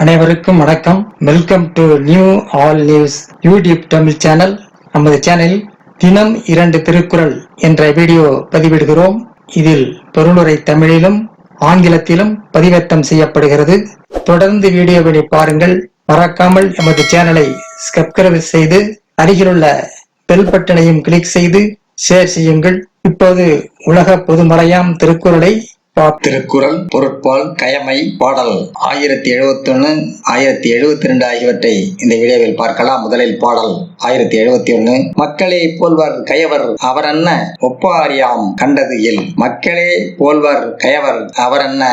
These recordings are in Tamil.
அனைவருக்கும் வணக்கம். Welcome to new all news YouTube Tamil channel. நமது சேனலில் தினம் 2 திருக்குறள் என்ற வீடியோ பதிவிடுகிறோம். இதில் பொருளுரை தமிழிலும் ஆங்கிலத்திலும் பதிவேற்றம் செய்யப்படுகிறது. தொடர்ந்து வீடியோவை பாருங்கள். மறக்காமல் எமது சேனலை சப்ஸ்கிரைப் செய்து அருகிலுள்ள பெல் பட்டனையும் கிளிக் செய்து ஷேர் செய்யுங்கள். இப்போது உலக பொதுமறையாம் திருக்குறளை திருக்குறள் பொருட்பால் கயமை பாடல் 1071 1072 ஆகியவற்றை இந்த வீடியோவில் பார்க்கலாம். முதலில் பாடல் 1071. மக்களே போல்வர் கயவர் அவரன்ன ஒப்பாரியாம் கண்டது இல். மக்களே போல்வர் கயவர் அவரன்ன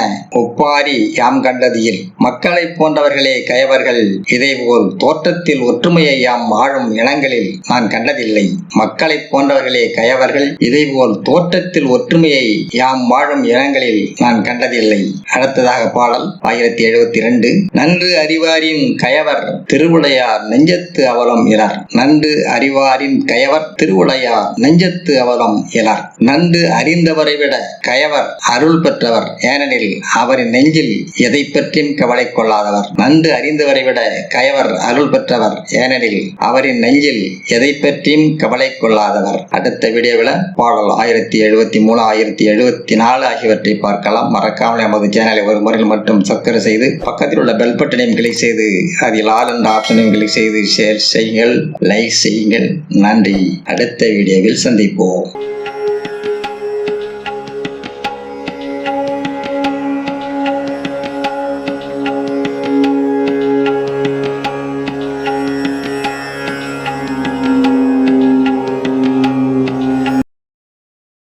ஒப்பாரி யாம் கண்டது இல். மக்களை போன்றவர்களே கயவர்கள், இதைபோல் தோற்றத்தில் ஒற்றுமையை யாம் வாழும் இனங்களில் நான் கண்டதில்லை. மக்களை போன்றவர்களே கயவர்கள், இதைபோல் தோற்றத்தில் ஒற்றுமையை யாம் வாழும் இனங்களில் நான் கண்டதில்லை. அடுத்ததாக பாடல் 1072. நன்று அறிவாரின் கயவர் திருவுடையார் நெஞ்சத்து அவலம் இலர். நன்று அறிவாரின் கயவர் திருவுடையார் நெஞ்சத்து அவலம் இலர். நன்று அறிந்தவரை விட கயவர் அருள் பெற்றவர், ஏனெனில் அவரின் நெஞ்சில் எதை பற்றியும் கவலை கொள்ளாதவர். நன்று அறிந்தவரை விட கயவர் அருள் பெற்றவர், ஏனெனில் அவரின் நெஞ்சில் எதை பற்றியும் கவலை கொள்ளாதவர். அடுத்த வீடியோவில் பாடல் 1073 1074 ஆகியவற்றை பார்க்கலாம். மறக்காமல் நமது சேனலை ஒரு முறையில் மட்டும் சப்ஸ்கிரைப் செய்து பக்கத்தில் உள்ள பெல் பட்டனையும் கிளிக் செய்து அதில் ஆல் என்ற ஆப்ஷனையும் கிளிக் செய்து ஷேர் செய்யுங்கள், லைக் செய்யுங்கள். நன்றி. அடுத்த வீடியோவில் சந்திப்போம்.